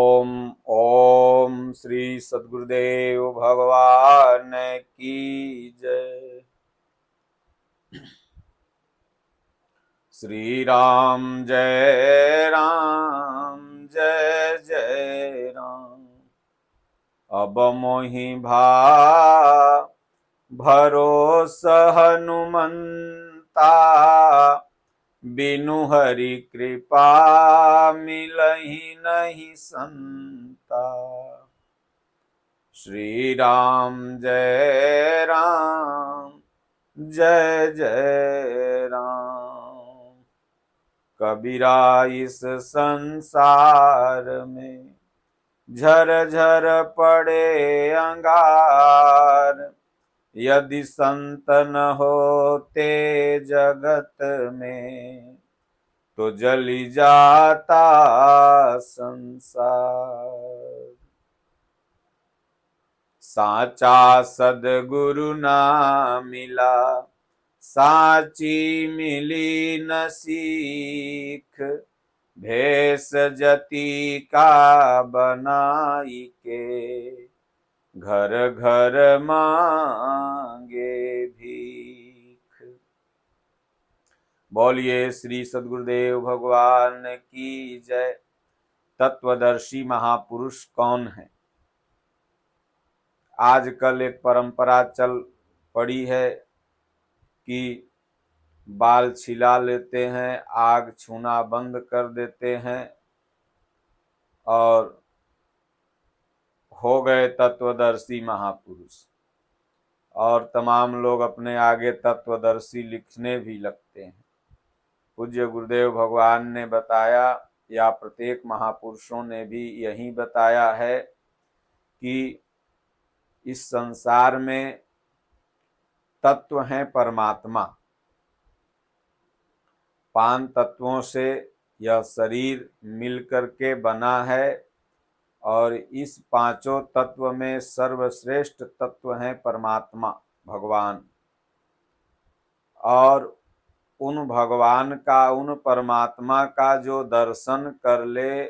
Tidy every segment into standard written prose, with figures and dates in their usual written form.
ओम ओम श्री सद्गुरुदेव भगवान की जय। श्री राम जय राम जय जय राम। अब मोहि भरोसा हनुमंता, बिनु हरि कृपा मिलहि नहीं संता। श्री राम जय राम जय जय राम। कबीरा इस संसार में झर झर पड़े अंगार, यदि संत न होते जगत में तो जली जाता संसार। साचा सद्गुरु ना मिला, साची मिली न सीख। भेष जति का बनाई के, घर घर मांगे भीख। बोलिए श्री सद्गुरुदेव भगवान की जय। तत्वदर्शी महापुरुष कौन है? आजकल एक परंपरा चल पड़ी है कि बाल छिला लेते हैं, आग छूना बंद कर देते हैं और हो गए तत्वदर्शी महापुरुष। और तमाम लोग अपने आगे तत्वदर्शी लिखने भी लगते हैं। पूज्य गुरुदेव भगवान ने बताया, या प्रत्येक महापुरुषों ने भी यही बताया है कि इस संसार में तत्व हैं परमात्मा। 5 तत्वों से यह शरीर मिलकर के बना है और इस 5 तत्व में सर्वश्रेष्ठ तत्व है परमात्मा भगवान। और उन भगवान का, उन परमात्मा का जो दर्शन कर ले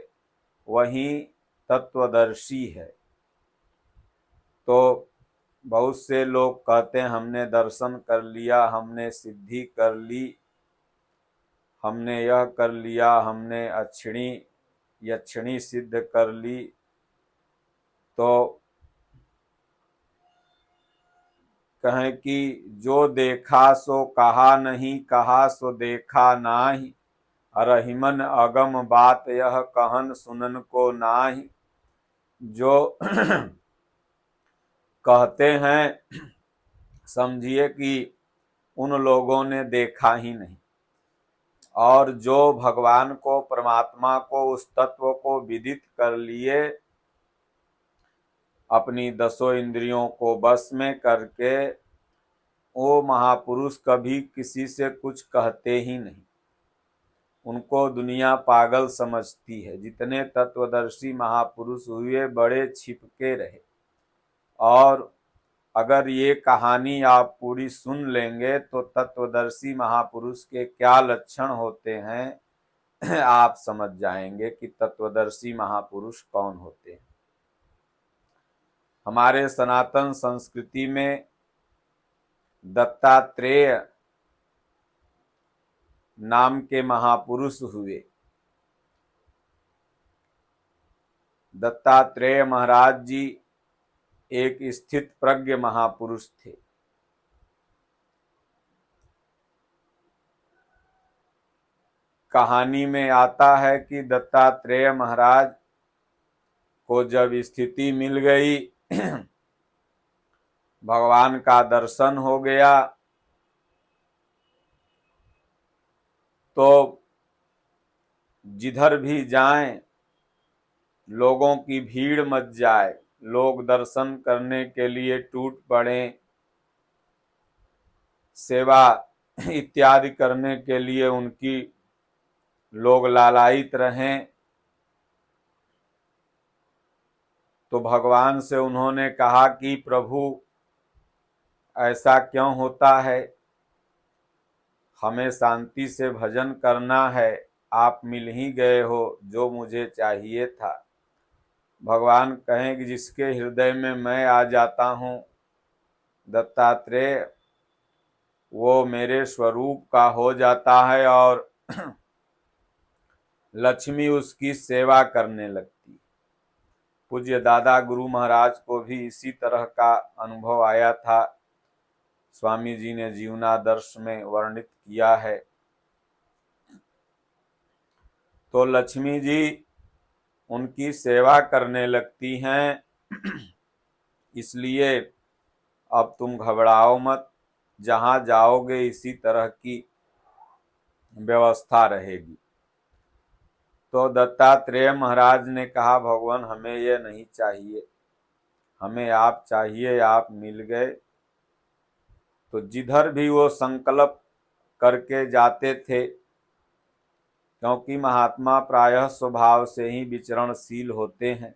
वही तत्वदर्शी है। तो बहुत से लोग कहते हैं हमने दर्शन कर लिया, हमने सिद्धि कर ली, हमने यह कर लिया, हमने अक्षिणी यक्षिणी सिद्ध कर ली। तो कहें कि जो देखा सो कहा नहीं, कहा सो देखा नाही। रहीमन अगम बात यह कहन सुनन को नाही। जो कहते हैं समझिए कि उन लोगों ने देखा ही नहीं। और जो भगवान को, परमात्मा को, उस तत्व को विदित कर लिए, अपनी 10 इंद्रियों को बस में करके, वो महापुरुष कभी किसी से कुछ कहते ही नहीं। उनको दुनिया पागल समझती है। जितने तत्वदर्शी महापुरुष हुए बड़े छिपके रहे। और अगर ये कहानी आप पूरी सुन लेंगे तो तत्वदर्शी महापुरुष के क्या लक्षण होते हैं आप समझ जाएंगे कि तत्वदर्शी महापुरुष कौन होते हैं। हमारे सनातन संस्कृति में दत्तात्रेय नाम के महापुरुष हुए। दत्तात्रेय महाराज जी एक स्थित प्रज्ञ महापुरुष थे। कहानी में आता है कि दत्तात्रेय महाराज को जब स्थिति मिल गई, भगवान का दर्शन हो गया, तो जिधर भी जाएं लोगों की भीड़ मच जाए, लोग दर्शन करने के लिए टूट पड़े, सेवा इत्यादि करने के लिए उनकी लोग लालायित रहें। तो भगवान से उन्होंने कहा कि प्रभु ऐसा क्यों होता है, हमें शांति से भजन करना है, आप मिल ही गए हो जो मुझे चाहिए था। भगवान कहें कि जिसके हृदय में मैं आ जाता हूँ दत्तात्रेय, वो मेरे स्वरूप का हो जाता है और लक्ष्मी उसकी सेवा करने लगती। पूज्य दादा गुरु महाराज को भी इसी तरह का अनुभव आया था। स्वामी जी ने जीवनादर्श में वर्णित किया है। तो लक्ष्मी जी उनकी सेवा करने लगती हैं, इसलिए अब तुम घबराओ मत, जहां जाओगे इसी तरह की व्यवस्था रहेगी। तो दत्तात्रेय महाराज ने कहा, भगवान हमें ये नहीं चाहिए, हमें आप चाहिए, आप मिल गए। तो जिधर भी वो संकल्प करके जाते थे, क्योंकि महात्मा प्रायः स्वभाव से ही विचरणशील होते हैं,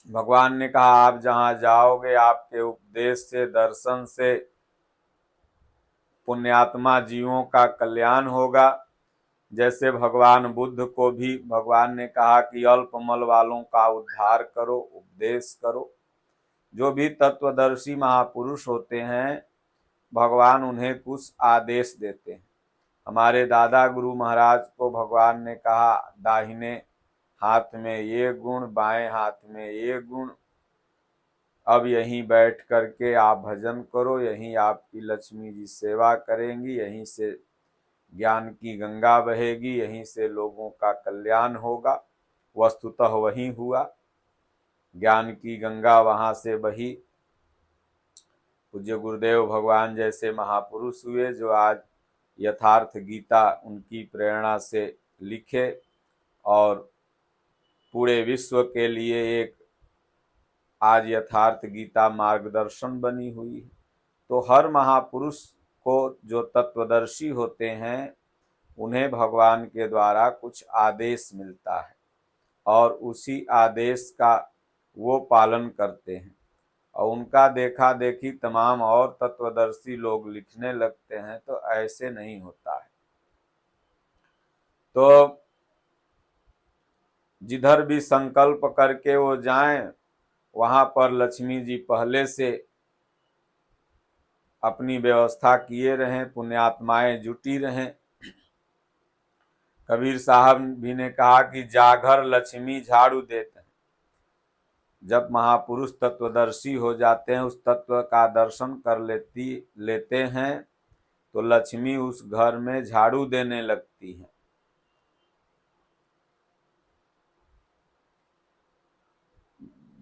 भगवान ने कहा आप जहां जाओगे आपके उपदेश से, दर्शन से पुण्यात्मा जीवों का कल्याण होगा। जैसे भगवान बुद्ध को भी भगवान ने कहा कि अल्पमल वालों का उद्धार करो, उपदेश करो। जो भी तत्वदर्शी महापुरुष होते हैं, भगवान उन्हें कुछ आदेश देते हैं। हमारे दादा गुरु महाराज को भगवान ने कहा दाहिने हाथ में ये गुण, बाएं हाथ में ये गुण, अब यहीं बैठ करके आप भजन करो, यहीं आपकी लक्ष्मी जी सेवा करेंगी, यहीं से ज्ञान की गंगा बहेगी, यहीं से लोगों का कल्याण होगा। वस्तुतः वही हुआ, ज्ञान की गंगा वहां से बही। पूज्य गुरुदेव भगवान जैसे महापुरुष हुए जो आज यथार्थ गीता उनकी प्रेरणा से लिखे और पूरे विश्व के लिए एक आज यथार्थ गीता मार्गदर्शन बनी हुई है। तो हर महापुरुष को जो तत्वदर्शी होते हैं, उन्हें भगवान के द्वारा कुछ आदेश मिलता है और उसी आदेश का वो पालन करते हैं और उनका देखा देखी तमाम और तत्वदर्शी लोग लिखने लगते हैं। तो ऐसे नहीं होता है। तो जिधर भी संकल्प करके वो जाएं, वहां पर लक्ष्मी जी पहले से अपनी व्यवस्था किए रहें, पुण्यात्माएं जुटी रहें। कबीर साहब भी ने कहा कि जागर लक्ष्मी झाड़ू देते हैं। जब महापुरुष तत्वदर्शी हो जाते हैं, उस तत्व का दर्शन कर लेते हैं, तो लक्ष्मी उस घर में झाड़ू देने लगती है।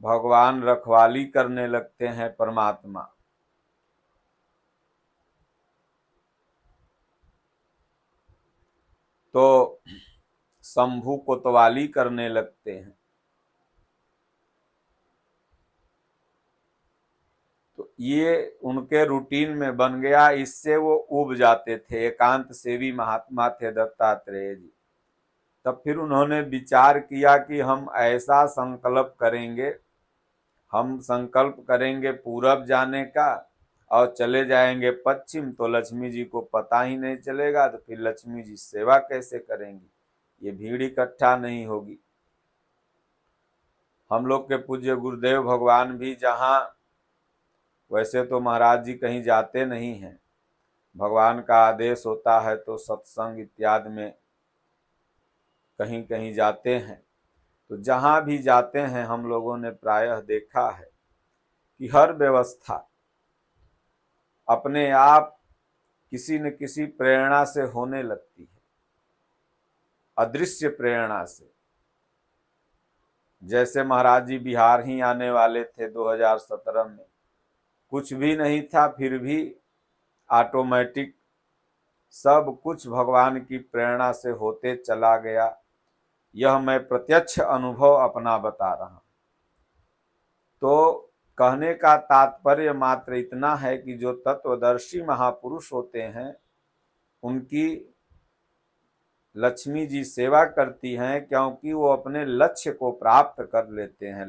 भगवान रखवाली करने लगते हैं, परमात्मा। तो शंभु कोतवाली करने लगते हैं। तो ये उनके रूटीन में बन गया, इससे वो उब जाते थे। एकांत सेवी महात्मा थे दत्तात्रेय जी। तब फिर उन्होंने विचार किया कि हम ऐसा संकल्प करेंगे, हम संकल्प करेंगे पूरब जाने का और चले जाएंगे पश्चिम, तो लक्ष्मी जी को पता ही नहीं चलेगा। तो फिर लक्ष्मी जी सेवा कैसे करेंगी, ये भीड़ इकट्ठा नहीं होगी। हम लोग के पूज्य गुरुदेव भगवान भी जहाँ, वैसे तो महाराज जी कहीं जाते नहीं हैं, भगवान का आदेश होता है तो सत्संग इत्यादि में कहीं कहीं जाते हैं। तो जहां भी जाते हैं हम लोगों ने प्रायः देखा है कि हर व्यवस्था अपने आप किसी न किसी प्रेरणा से होने लगती है, अदृश्य प्रेरणा से। जैसे महाराज जी बिहार ही आने वाले थे 2017 में, कुछ भी नहीं था, फिर भी ऑटोमेटिक सब कुछ भगवान की प्रेरणा से होते चला गया। यह मैं प्रत्यक्ष अनुभव अपना बता रहा हूं। तो कहने का तात्पर्य मात्र इतना है कि जो तत्वदर्शी महापुरुष होते हैं, उनकी लक्ष्मी जी सेवा करती हैं, क्योंकि वो अपने लक्ष्य को प्राप्त कर लेते हैं।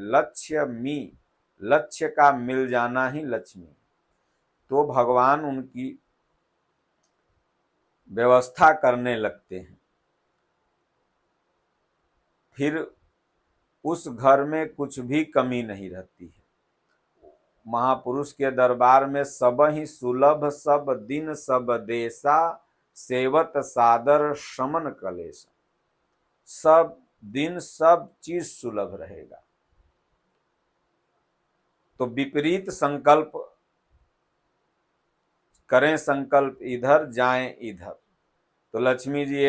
लक्ष्य का मिल जाना ही लक्ष्मी। तो भगवान उनकी व्यवस्था करने लगते हैं। फिर उस घर में कुछ भी कमी नहीं रहती है। महापुरुष के दरबार में सब ही सुलभ, सब दिन सब देशा, सेवत सादर शमन कलेश। सब दिन सब चीज सुलभ रहेगा। तो विपरीत संकल्प करें, संकल्प इधर जाएं इधर, तो लक्ष्मी जी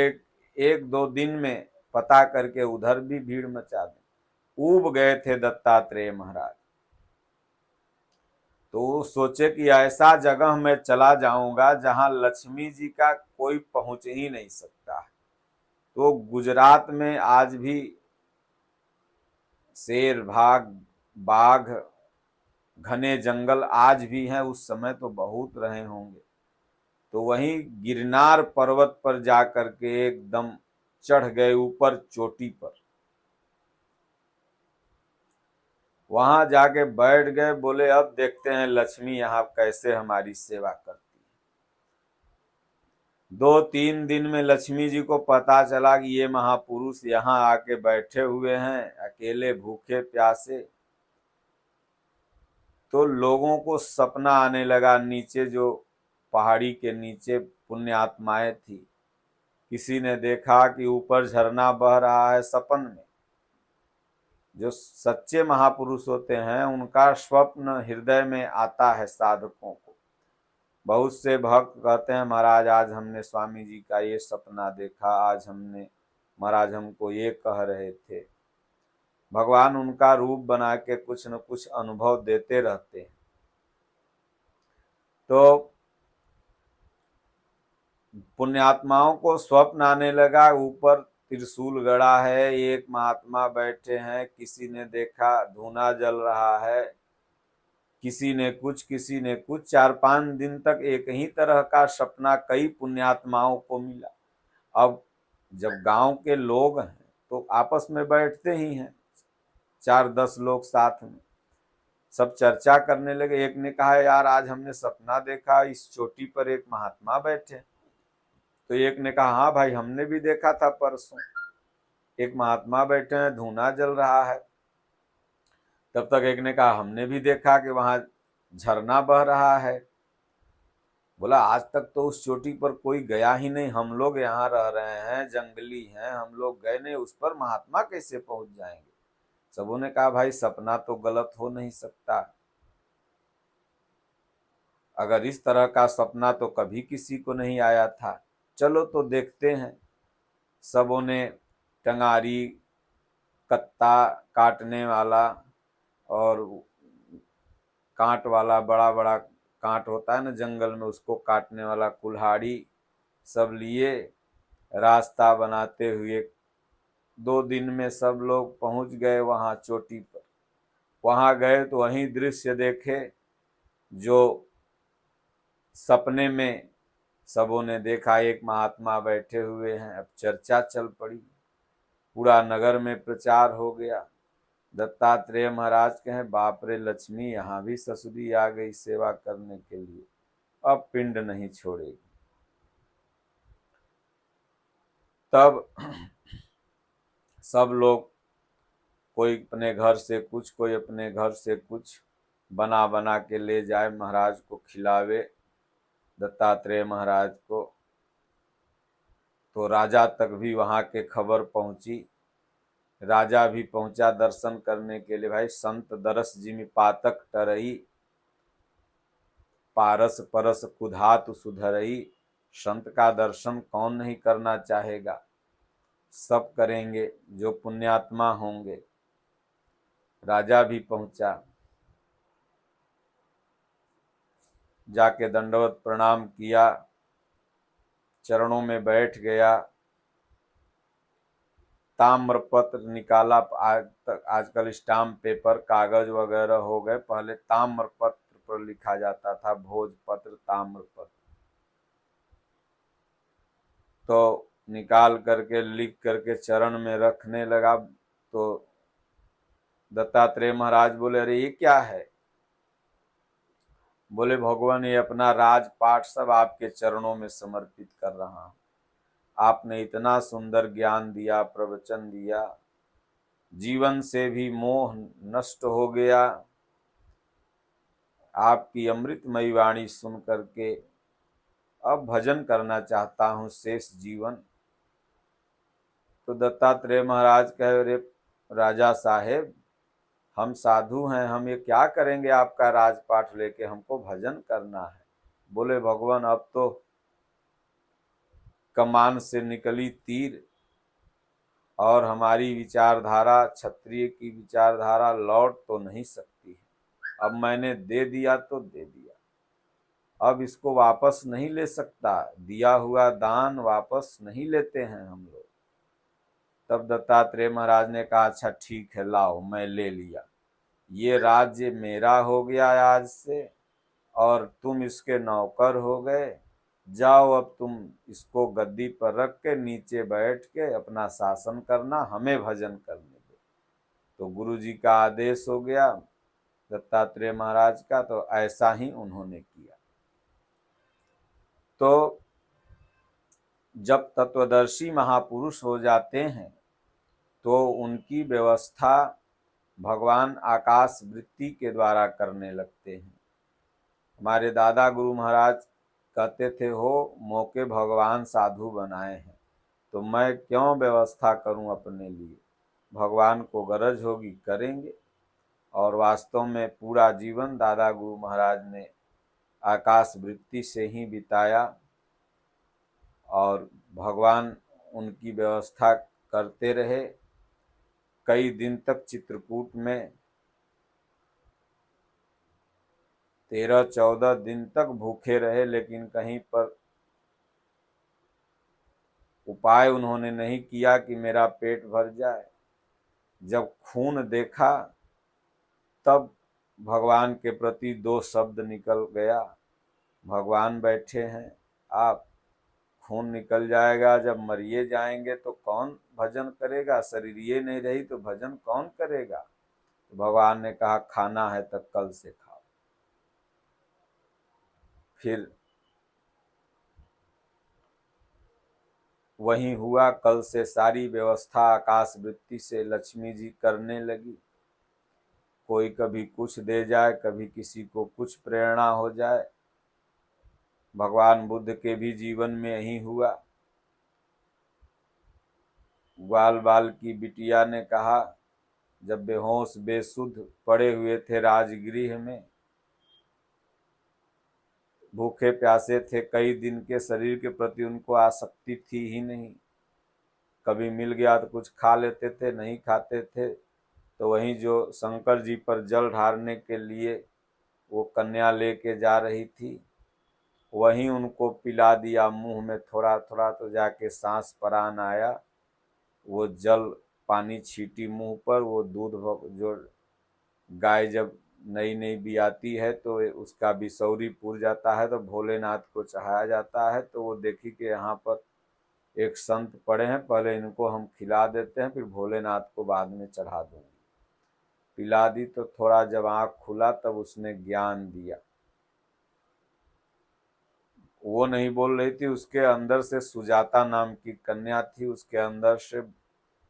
एक दो दिन में पता करके उधर भी भीड़ मचा दें। ऊब गए थे दत्तात्रेय महाराज। तो सोचे कि ऐसा जगह मैं चला जाऊंगा जहां लक्ष्मी जी का कोई पहुंच ही नहीं सकता है। तो गुजरात में आज भी शेर, बाघ, घने जंगल आज भी हैं, उस समय तो बहुत रहे होंगे। तो वहीं गिरनार पर्वत पर जाकर के एकदम चढ़ गए ऊपर चोटी पर। वहां जाके बैठ गए, बोले अब देखते हैं लक्ष्मी यहाँ कैसे हमारी सेवा करती है। 2-3 दिन में लक्ष्मी जी को पता चला कि ये महापुरुष यहाँ आके बैठे हुए हैं अकेले भूखे प्यासे। तो लोगों को सपना आने लगा, नीचे जो पहाड़ी के नीचे पुण्य आत्माएं थी, किसी ने देखा कि ऊपर झरना बह रहा है सपन में। जो सच्चे महापुरुष होते हैं उनका स्वप्न हृदय में आता है साधकों को। बहुत से भक्त कहते हैं महाराज आज हमने स्वामी जी का ये सपना देखा, आज हमने महाराज हमको ये कह रहे थे। भगवान उनका रूप बना के कुछ न कुछ अनुभव देते रहते हैं। तो पुण्यात्माओं को स्वप्न आने लगा, ऊपर त्रिशूल गड़ा है, एक महात्मा बैठे हैं, किसी ने देखा धूना जल रहा है, किसी ने कुछ 4-5 दिन तक एक ही तरह का सपना कई पुण्यात्माओं को मिला। अब जब गांव के लोग हैं तो आपस में बैठते ही हैं, 4-10 लोग साथ में सब चर्चा करने लगे। एक ने कहा यार आज हमने सपना देखा, इस चोटी पर एक महात्मा बैठे। तो एक ने कहा हाँ भाई हमने भी देखा था परसों, एक महात्मा बैठे हैं, धूना जल रहा है। तब तक एक ने कहा हमने भी देखा कि वहां झरना बह रहा है। बोला आज तक तो उस चोटी पर कोई गया ही नहीं, हम लोग यहाँ रह रहे हैं, जंगली हैं, हम लोग गए नहीं, उस पर महात्मा कैसे पहुंच जाएंगे। सबों ने कहा भाई सपना तो गलत हो नहीं सकता, अगर इस तरह का सपना तो कभी किसी को नहीं आया था, चलो तो देखते हैं। सबों ने टंगारी, कत्ता काटने वाला और कांट वाला, बड़ा बड़ा कांट होता है ना जंगल में, उसको काटने वाला कुल्हाड़ी सब लिए रास्ता बनाते हुए 2 दिन में सब लोग पहुंच गए वहां चोटी पर। वहां गए तो वही दृश्य देखे जो सपने में सबों ने देखा, एक महात्मा बैठे हुए हैं। अब चर्चा चल पड़ी, पूरा नगर में प्रचार हो गया। दत्तात्रेय महाराज कहे बाप रे लक्ष्मी यहाँ भी ससुरी आ गई सेवा करने के लिए, अब पिंड नहीं छोड़ेगी। तब सब लोग कोई अपने घर से कुछ, कोई अपने घर से कुछ बना बना के ले जाए, महाराज को खिलावे, दत्तात्रेय महाराज को। तो राजा तक भी वहां के खबर पहुंची, राजा भी पहुंचा दर्शन करने के लिए। भाई संत दरस जिमि पातक टरई, पारस परस कुधातु सुधरई। संत का दर्शन कौन नहीं करना चाहेगा, सब करेंगे जो पुण्यात्मा होंगे। राजा भी पहुंचा, जाके दंडवत प्रणाम किया, चरणों में बैठ गया। ताम्रपत्र निकाला, आजकल स्टाम्प पेपर कागज वगैरह हो गए, पहले ताम्रपत्र पर लिखा जाता था, भोजपत्र ताम्रपत्र। तो निकाल करके लिख करके चरण में रखने लगा। तो दत्तात्रेय महाराज बोले अरे ये क्या है। बोले भगवान ये अपना राजपाट सब आपके चरणों में समर्पित कर रहा हूं। आपने इतना सुंदर ज्ञान दिया, प्रवचन दिया, जीवन से भी मोह नष्ट हो गया। आपकी अमृतमयी वाणी सुन करके अब भजन करना चाहता हूँ शेष जीवन। तो दत्तात्रेय महाराज कहे, अरे राजा साहेब, हम साधु हैं, हम ये क्या करेंगे आपका राजपाट लेके, हमको भजन करना है। बोले भगवान, अब तो कमान से निकली तीर और हमारी विचारधारा, क्षत्रिय की विचारधारा लौट तो नहीं सकती है। अब मैंने दे दिया तो दे दिया, अब इसको वापस नहीं ले सकता। दिया हुआ दान वापस नहीं लेते हैं हम लोग। तब दत्तात्रेय महाराज ने कहा, अच्छा ठीक है, लाओ, मैं ले लिया। ये राज्य मेरा हो गया आज से और तुम इसके नौकर हो गए। जाओ, अब तुम इसको गद्दी पर रख के नीचे बैठ के अपना शासन करना, हमें भजन करने दो। तो गुरु जी का आदेश हो गया दत्तात्रेय महाराज का, तो ऐसा ही उन्होंने किया। तो जब तत्वदर्शी महापुरुष हो जाते हैं तो उनकी व्यवस्था भगवान आकाश वृत्ति के द्वारा करने लगते हैं। हमारे दादा गुरु महाराज कहते थे, हो मौके भगवान साधु बनाए हैं, तो मैं क्यों व्यवस्था करूं अपने लिए, भगवान को गरज होगी करेंगे। और वास्तव में पूरा जीवन दादा गुरु महाराज ने आकाश वृत्ति से ही बिताया और भगवान उनकी व्यवस्था करते रहे। कई दिन तक चित्रकूट में 13-14 दिन तक भूखे रहे, लेकिन कहीं पर उपाय उन्होंने नहीं किया कि मेरा पेट भर जाए। जब खून देखा तब भगवान के प्रति 2 शब्द निकल गया, भगवान बैठे हैं, आप खून निकल जाएगा, जब मरिए जाएंगे तो कौन भजन करेगा, शरीर ये नहीं रही तो भजन कौन करेगा। तो भगवान ने कहा, खाना है तो कल से खाओ। फिर वही हुआ, कल से सारी व्यवस्था आकाश वृत्ति से लक्ष्मी जी करने लगी। कोई कभी कुछ दे जाए, कभी किसी को कुछ प्रेरणा हो जाए। भगवान बुद्ध के भी जीवन में यही हुआ। ग्वाल बाल की बिटिया ने कहा, जब बेहोश बेसुध पड़े हुए थे राजगृह में, भूखे प्यासे थे, कई दिन के, शरीर के प्रति उनको आसक्ति थी ही नहीं। कभी मिल गया तो कुछ खा लेते थे, नहीं खाते थे तो वहीं जो शंकर जी पर जल ढारने के लिए वो कन्या लेके जा रही थी, वहीं उनको पिला दिया मुंह में थोड़ा थोड़ा, तो जाके सांस परान आया। वो जल पानी छीटी मुंह पर, वो दूध जो गाय जब नई नई बियाती है तो उसका बिसौरी पुर जाता है, तो भोलेनाथ को चढ़ाया जाता है। तो वो देखी कि यहाँ पर एक संत पड़े हैं, पहले इनको हम खिला देते हैं, फिर भोलेनाथ को बाद में चढ़ा दूंगी। पिला दी तो थोड़ा जब आँख खुला तब उसने ज्ञान दिया। वो नहीं बोल रही थी, उसके अंदर से सुजाता नाम की कन्या थी, उसके अंदर से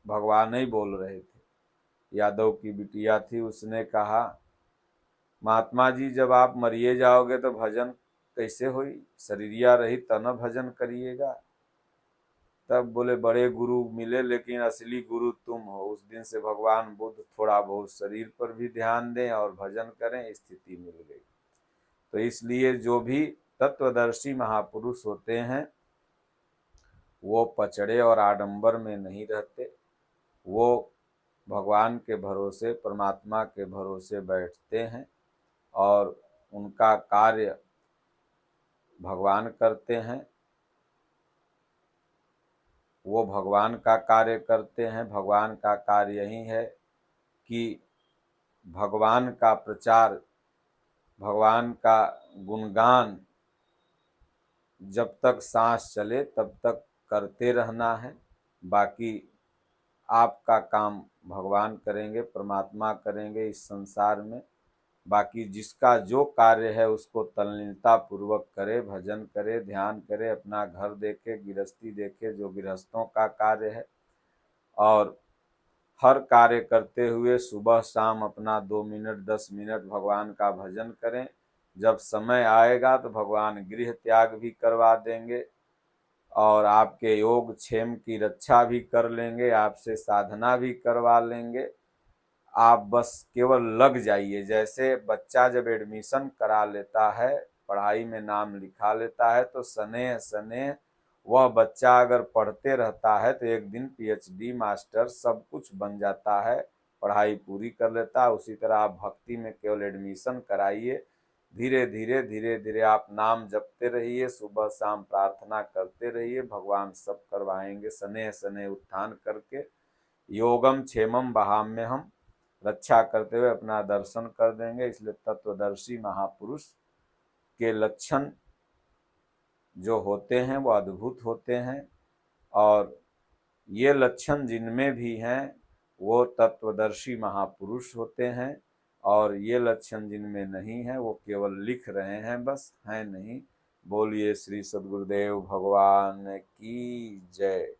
भगवान ही बोल रहे थे। यादव की बिटिया थी, उसने कहा, महात्मा जी जब आप मरिए जाओगे तो भजन कैसे हुई, शरीरिया रही तन भजन करिएगा। तब बोले, बड़े गुरु मिले लेकिन असली गुरु तुम हो। उस दिन से भगवान बुद्ध थोड़ा बहुत शरीर पर भी ध्यान दें और भजन करें, स्थिति मिल गई। तो इसलिए जो भी तत्वदर्शी महापुरुष होते हैं वो पचड़े और आडंबर में नहीं रहते, वो भगवान के भरोसे, परमात्मा के भरोसे बैठते हैं और उनका कार्य भगवान करते हैं। वो भगवान का कार्य करते हैं। भगवान का कार्य यही है कि भगवान का प्रचार, भगवान का गुणगान जब तक सांस चले तब तक करते रहना है। बाकी आपका काम भगवान करेंगे, परमात्मा करेंगे इस संसार में। बाकी जिसका जो कार्य है उसको तल्लीनता पूर्वक करे, भजन करे, ध्यान करे, अपना घर देखे, गृहस्थी देखे, जो गृहस्थों का कार्य है। और हर कार्य करते हुए सुबह शाम अपना 2 मिनट 10 मिनट भगवान का भजन करें। जब समय आएगा तो भगवान गृह त्याग भी करवा देंगे और आपके योग क्षेम की रक्षा भी कर लेंगे, आपसे साधना भी करवा लेंगे। आप बस केवल लग जाइए। जैसे बच्चा जब एडमिशन करा लेता है, पढ़ाई में नाम लिखा लेता है, तो सनेह सनेह वह बच्चा अगर पढ़ते रहता है तो एक दिन पीएचडी मास्टर सब कुछ बन जाता है, पढ़ाई पूरी कर लेता है। उसी तरह आप भक्ति में केवल एडमिशन कराइए, धीरे धीरे धीरे धीरे आप नाम जपते रहिए, सुबह शाम प्रार्थना करते रहिए, भगवान सब करवाएंगे। स्नेह स्नेह उत्थान करके योगम क्षेमम वहाम्यहम रक्षा करते हुए अपना दर्शन कर देंगे। इसलिए तत्वदर्शी महापुरुष के लक्षण जो होते हैं वो अद्भुत होते हैं, और ये लक्षण जिनमें भी हैं वो तत्वदर्शी महापुरुष होते हैं, और ये लक्षण जिनमें नहीं है वो केवल लिख रहे हैं, बस हैं नहीं। बोलिए श्री सद्गुरुदेव भगवान की जय।